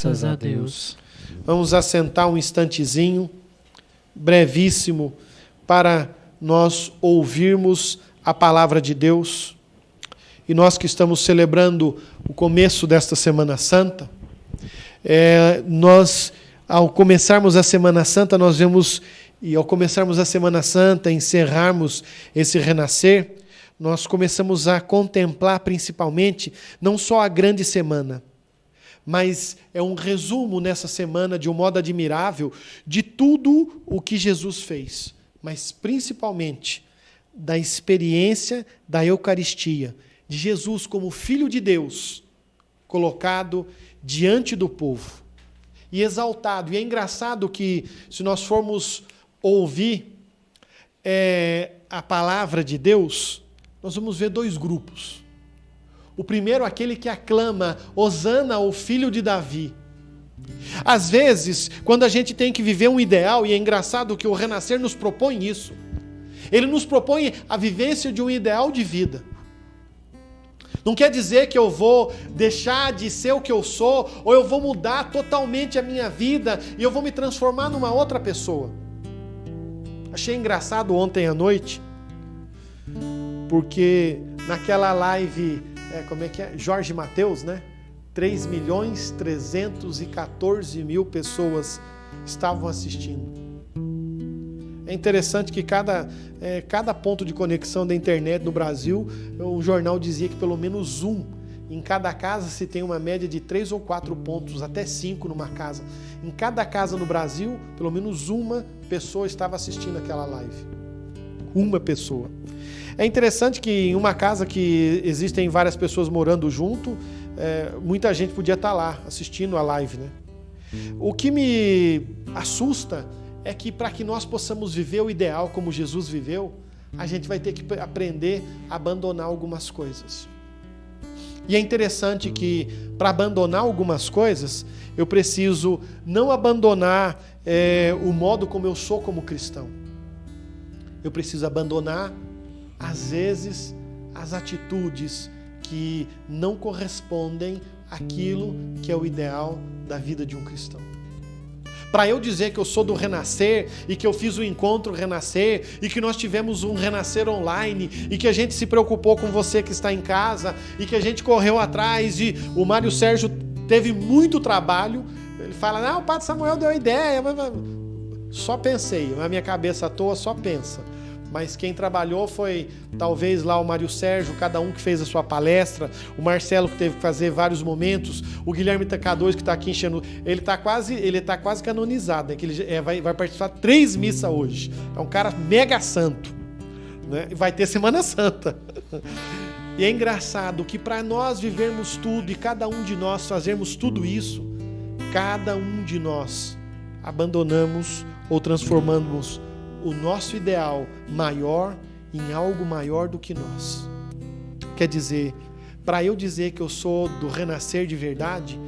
Graças a Deus. Vamos assentar um instantezinho, brevíssimo, para nós ouvirmos a palavra de Deus. E nós que estamos celebrando o começo desta Semana Santa, ao começarmos a Semana Santa, nós vemos, e ao começarmos a Semana Santa, encerrarmos esse renascer, nós começamos a contemplar principalmente, não só a grande semana, mas é um resumo nessa semana, de um modo admirável, de tudo o que Jesus fez, mas principalmente da experiência da Eucaristia, de Jesus como Filho de Deus, colocado diante do povo e exaltado. E é engraçado que, se nós formos ouvir a palavra de Deus, nós vamos ver dois grupos. O primeiro, aquele que aclama, Hosana ao Filho de Davi. Às vezes, quando a gente tem que viver um ideal, e é engraçado que o Renascer nos propõe isso, ele nos propõe a vivência de um ideal de vida. Não quer dizer que eu vou deixar de ser o que eu sou, ou eu vou mudar totalmente a minha vida, e eu vou me transformar numa outra pessoa. Achei engraçado ontem à noite, porque naquela live, Jorge Mateus, né? 3.314.000 pessoas estavam assistindo. É interessante que cada ponto de conexão da internet no Brasil, o jornal dizia que pelo menos em cada casa se tem uma média de 3 ou 4 pontos, até 5 numa casa. Em cada casa no Brasil, pelo menos uma pessoa estava assistindo aquela live. Uma pessoa. É interessante que em uma casa que existem várias pessoas morando junto, muita gente podia estar lá assistindo a live, né? O que me assusta é que, para que nós possamos viver o ideal como Jesus viveu, a gente vai ter que aprender a abandonar algumas coisas. E é interessante que, para abandonar algumas coisas, eu preciso não abandonar o modo como eu sou como cristão. Eu preciso abandonar, às vezes, as atitudes que não correspondem àquilo que é o ideal da vida de um cristão. Para eu dizer que eu sou do Renascer, e que eu fiz o encontro Renascer, e que nós tivemos um Renascer online, e que a gente se preocupou com você que está em casa, e que a gente correu atrás, e o Mário Sérgio teve muito trabalho. Ele fala, o Padre Samuel deu a ideia, só pensei, na minha cabeça à toa só pensa. Mas quem trabalhou foi, talvez, lá o Mário Sérgio, cada um que fez a sua palestra, o Marcelo, que teve que fazer vários momentos, o Guilherme TK2, que está aqui enchendo, ele está quase canonizado, né? Que ele vai participar de 3 missas hoje. É um cara mega santo, né? E vai ter Semana Santa. E é engraçado que, para nós vivermos tudo e cada um de nós fazermos tudo isso, cada um de nós abandonamos ou transformamos o nosso ideal maior em algo maior do que nós. Quer dizer, para eu dizer que eu sou do Renascer de verdade,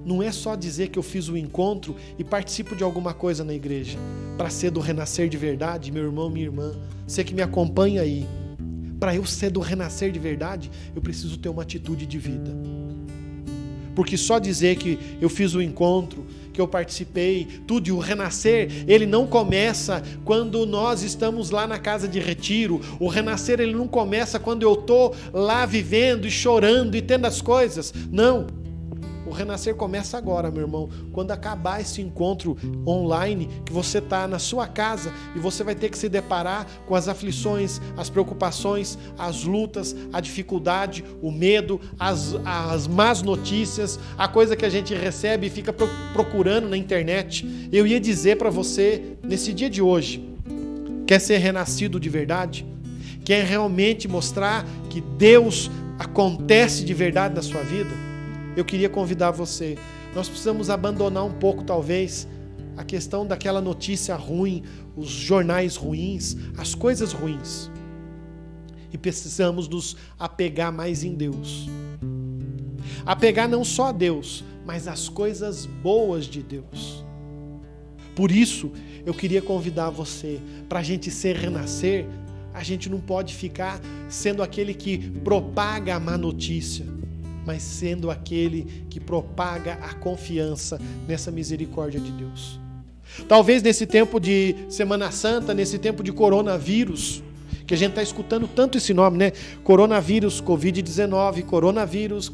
não é só dizer que eu fiz o encontro e participo de alguma coisa na igreja. Para ser do Renascer de verdade, meu irmão, minha irmã, você que me acompanha aí, para eu ser do Renascer de verdade, eu preciso ter uma atitude de vida. Porque só dizer que eu fiz o encontro, que eu participei, tudo, e o Renascer, ele não começa quando nós estamos lá na casa de retiro. O Renascer, ele não começa quando eu estou lá vivendo e chorando e tendo as coisas. Não. O Renascer começa agora, meu irmão, quando acabar esse encontro online, que você está na sua casa e você vai ter que se deparar com as aflições, as preocupações, as lutas, a dificuldade, o medo, as más notícias, a coisa que a gente recebe e fica procurando na internet. Eu ia dizer para você, nesse dia de hoje, quer ser renascido de verdade? Quer realmente mostrar que Deus acontece de verdade na sua vida? Eu queria convidar você. Nós precisamos abandonar um pouco, talvez, a questão daquela notícia ruim, os jornais ruins, as coisas ruins. E precisamos nos apegar mais em Deus. Apegar não só a Deus, mas às coisas boas de Deus. Por isso, eu queria convidar você, para a gente ser renascer, a gente não pode ficar sendo aquele que propaga a má notícia. mas sendo aquele que propaga a confiança nessa misericórdia de Deus. Talvez nesse tempo de Semana Santa, nesse tempo de coronavírus, que a gente está escutando tanto esse nome, né? Coronavírus, Covid-19, coronavírus.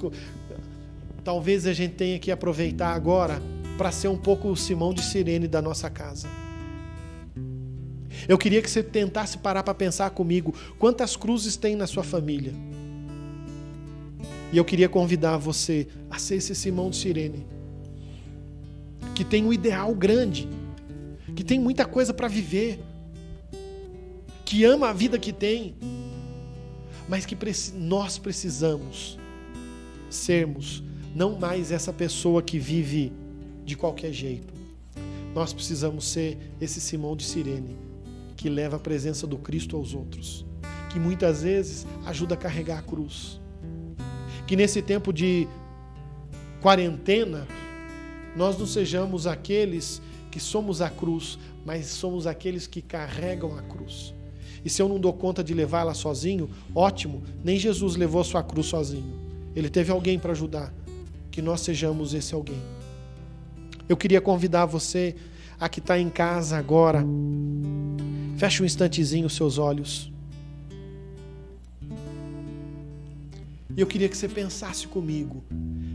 Talvez a gente tenha que aproveitar agora para ser um pouco o Simão de Cirene da nossa casa. Eu queria que você tentasse parar para pensar comigo quantas cruzes tem na sua família. E eu queria convidar você a ser esse Simão de Cirene, que tem um ideal grande, que tem muita coisa para viver, que ama a vida que tem, mas que nós precisamos sermos não mais essa pessoa que vive de qualquer jeito. Nós precisamos ser esse Simão de Cirene, que leva a presença do Cristo aos outros, que muitas vezes ajuda a carregar a cruz. Que nesse tempo de quarentena, nós não sejamos aqueles que somos a cruz, mas somos aqueles que carregam a cruz. E se eu não dou conta de levá-la sozinho, ótimo, nem Jesus levou a sua cruz sozinho. Ele teve alguém para ajudar, que nós sejamos esse alguém. Eu queria convidar você a que está em casa agora, feche um instantezinho os seus olhos. E eu queria que você pensasse comigo,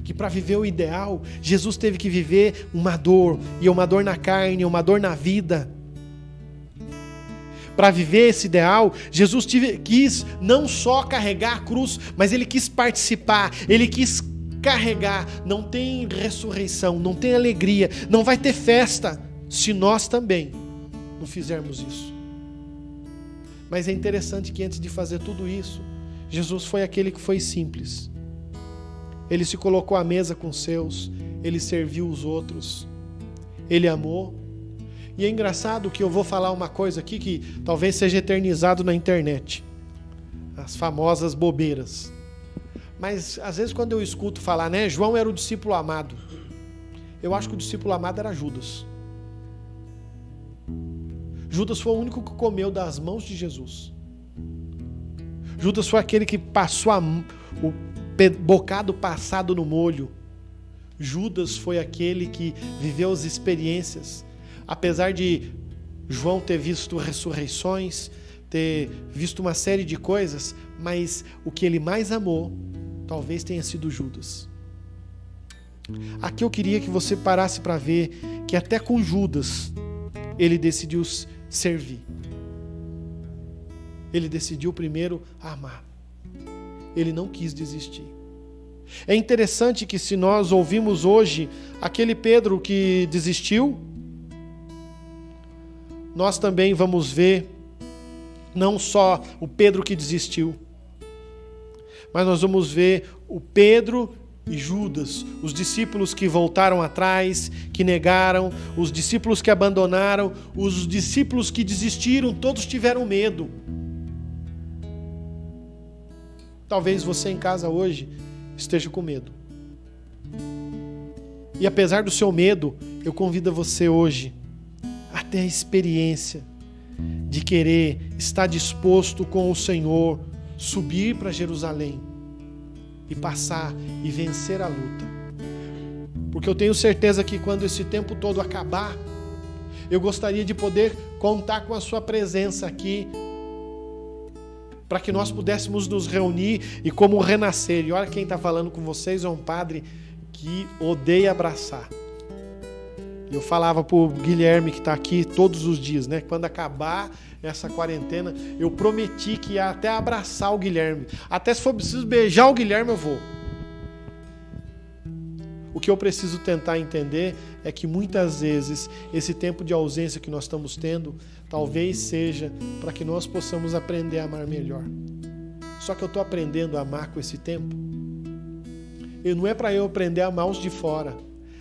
que para viver o ideal, Jesus teve que viver uma dor, e uma dor na carne, uma dor na vida. Para viver esse ideal, Jesus quis não só carregar a cruz, mas ele quis participar, ele quis carregar. Não tem ressurreição, não tem alegria, não vai ter festa, se nós também não fizermos isso. Mas é interessante que antes de fazer tudo isso, Jesus foi aquele que foi simples. Ele se colocou à mesa com os seus, ele serviu os outros, ele amou. E é engraçado que eu vou falar uma coisa aqui que talvez seja eternizado na internet. As famosas bobeiras. Mas às vezes quando eu escuto falar, né, João era o discípulo amado. Eu acho que o discípulo amado era Judas. Judas foi o único que comeu das mãos de Jesus. Judas foi aquele que passou o bocado passado no molho. Judas foi aquele que viveu as experiências. Apesar de João ter visto ressurreições, ter visto uma série de coisas, mas o que ele mais amou, talvez tenha sido Judas. Aqui eu queria que você parasse para ver que até com Judas, ele decidiu servir. Ele decidiu primeiro amar. Ele não quis desistir. É interessante que se nós ouvimos hoje aquele Pedro que desistiu, nós também vamos ver não só o Pedro que desistiu, mas nós vamos ver o Pedro e Judas, os discípulos que voltaram atrás, que negaram, os discípulos que abandonaram, os discípulos que desistiram, todos tiveram medo. Talvez você em casa hoje esteja com medo. E apesar do seu medo, eu convido você hoje a ter a experiência de querer estar disposto com o Senhor, subir para Jerusalém e passar e vencer a luta. Porque eu tenho certeza que quando esse tempo todo acabar, eu gostaria de poder contar com a sua presença aqui, para que nós pudéssemos nos reunir e como renascer. E olha quem está falando com vocês é um padre que odeia abraçar. Eu falava para o Guilherme que está aqui todos os dias, né? Quando acabar essa quarentena, eu prometi que ia até abraçar o Guilherme. Até se for preciso beijar o Guilherme, eu vou. O que eu preciso tentar entender é que muitas vezes esse tempo de ausência que nós estamos tendo, talvez seja para que nós possamos aprender a amar melhor. Só que eu estou aprendendo a amar com esse tempo. E não é para eu aprender a amar os de fora.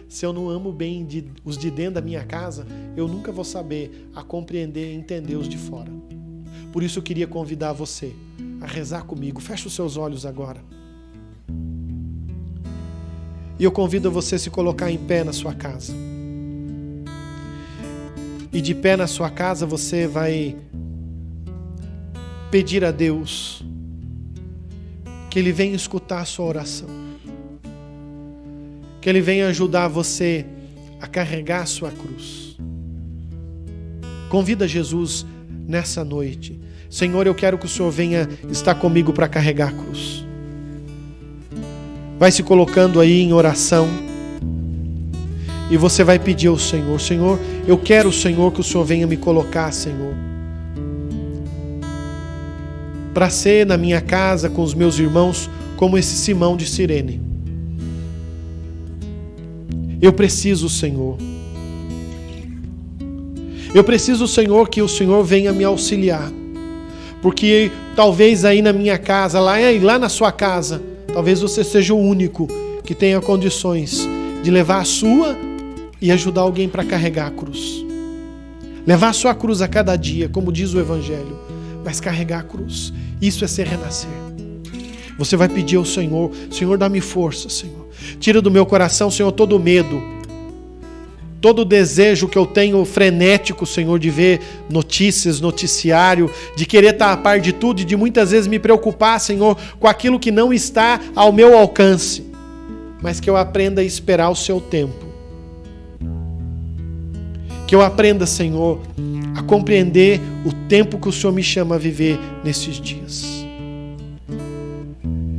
Se eu não amo bem os de dentro da minha casa, eu nunca vou saber a compreender e entender os de fora. Por isso eu queria convidar você a rezar comigo. Feche os seus olhos agora. E eu convido você a se colocar em pé na sua casa. E de pé na sua casa você vai pedir a Deus que Ele venha escutar a sua oração. Que Ele venha ajudar você a carregar a sua cruz. Convida Jesus nessa noite. Senhor, eu quero que o Senhor venha estar comigo para carregar a cruz. Vai se colocando aí em oração. E você vai pedir ao Senhor: Senhor, eu quero, Senhor, que o Senhor venha me colocar, Senhor, para ser na minha casa com os meus irmãos como esse Simão de Cirene. Eu preciso, Senhor. Eu preciso, Senhor, que o Senhor venha me auxiliar. Porque talvez aí na minha casa, lá na sua casa, talvez você seja o único que tenha condições de levar a sua e ajudar alguém para carregar a cruz. Levar a sua cruz a cada dia, como diz o Evangelho, mas carregar a cruz. Isso é ser renascer. Você vai pedir ao Senhor: Senhor, dá-me força, Senhor. Tira do meu coração, Senhor, todo medo, todo o desejo que eu tenho frenético, Senhor, de ver notícias, noticiário, de querer estar a par de tudo e de muitas vezes me preocupar, Senhor, com aquilo que não está ao meu alcance, mas que eu aprenda a esperar o seu tempo. Que eu aprenda, Senhor, a compreender o tempo que o Senhor me chama a viver nesses dias.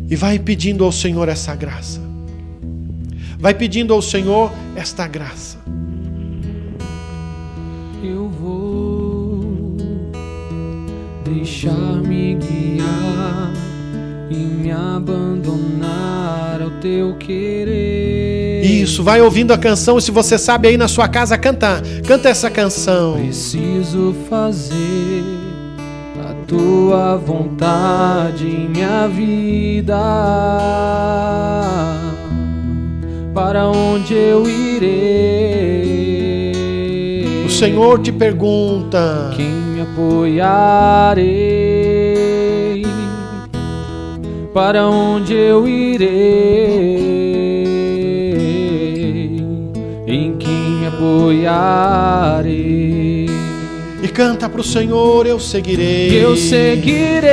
E vai pedindo ao Senhor essa graça. Vai pedindo ao Senhor esta graça. Eu vou deixar-me guiar e me abandonar ao teu querer. Isso, vai ouvindo a canção, e se você sabe aí na sua casa cantar, canta essa canção. Preciso fazer a tua vontade em minha vida. Para onde eu irei? O Senhor te pergunta: quem me apoiarei? Para onde eu irei? Em quem me apoiarei? E canta pro Senhor: eu seguirei. Eu seguirei,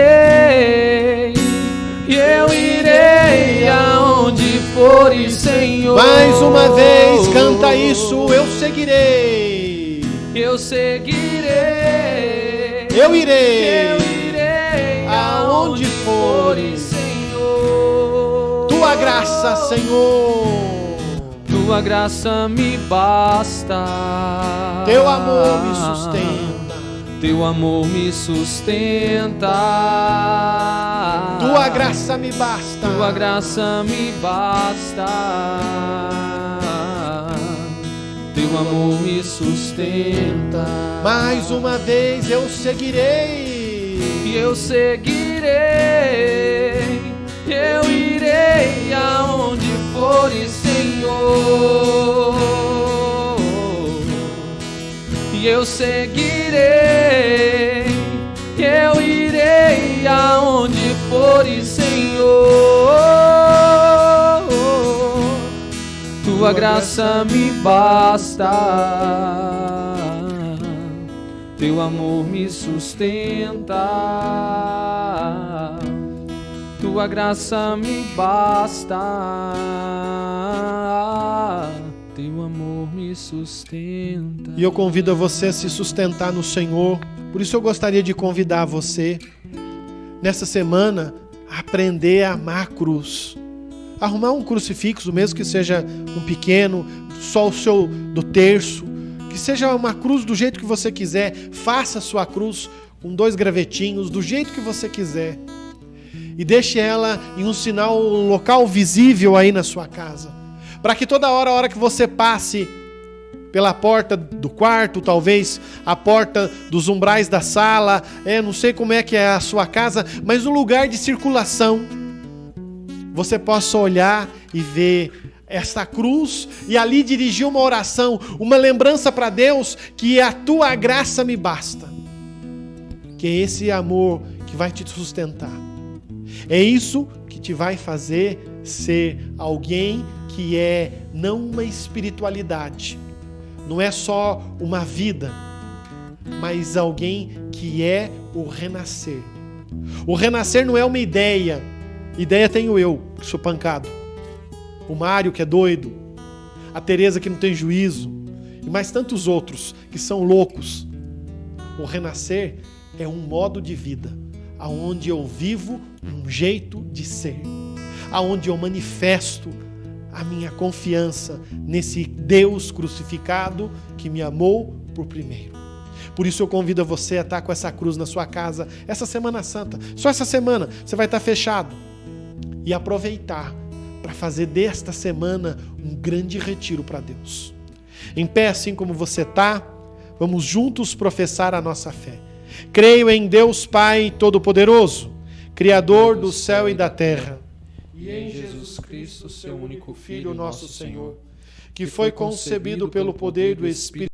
e eu irei aonde fores, Senhor. Mais uma vez, canta isso: eu seguirei. Eu seguirei, eu irei aonde fores, Senhor. Tua graça, Senhor, tua graça me basta. Teu amor me sustenta. Teu amor me sustenta. Tua graça me basta. Tua graça me basta. Teu amor me sustenta. Mais uma vez eu seguirei. E eu seguirei. Eu irei aonde fores, Senhor. E eu seguirei. Eu irei aonde fores, Senhor. Tua graça me basta. Teu amor me sustenta. Tua graça me basta. Teu amor me sustenta. E eu convido você a se sustentar no Senhor. Por isso eu gostaria de convidar você, nessa semana, a aprender a amar a cruz. Arrumar um crucifixo, mesmo que seja um pequeno, só o seu do terço, que seja uma cruz do jeito que você quiser. Faça a sua cruz com 2 gravetinhos, do jeito que você quiser. E deixe ela em um sinal local visível aí na sua casa. Para que toda hora, a hora que você passe pela porta do quarto, talvez a porta dos umbrais da sala, não sei como é que é a sua casa, mas no lugar de circulação, você possa olhar e ver essa cruz e ali dirigir uma oração, uma lembrança para Deus que a tua graça me basta. Que é esse amor que vai te sustentar. É isso que te vai fazer ser alguém que é não uma espiritualidade, não é só uma vida, mas alguém que é o renascer. O renascer não é uma ideia. Ideia tenho eu, que sou pancado. O Mário, que é doido. a Teresa que não tem juízo, e mais tantos outros que são loucos. O renascer é um modo de vida, aonde eu vivo um jeito de ser, aonde eu manifesto a minha confiança nesse Deus crucificado que me amou por primeiro. Por isso eu convido você a estar com essa cruz na sua casa, essa Semana Santa. Só essa semana você vai estar fechado. E aproveitar para fazer desta semana um grande retiro para Deus. Em pé, assim como você está, vamos juntos professar a nossa fé. Creio em Deus Pai Todo-Poderoso, Criador do céu e da terra, e em Jesus Cristo, seu único Filho, nosso Senhor, que foi concebido pelo poder do Espírito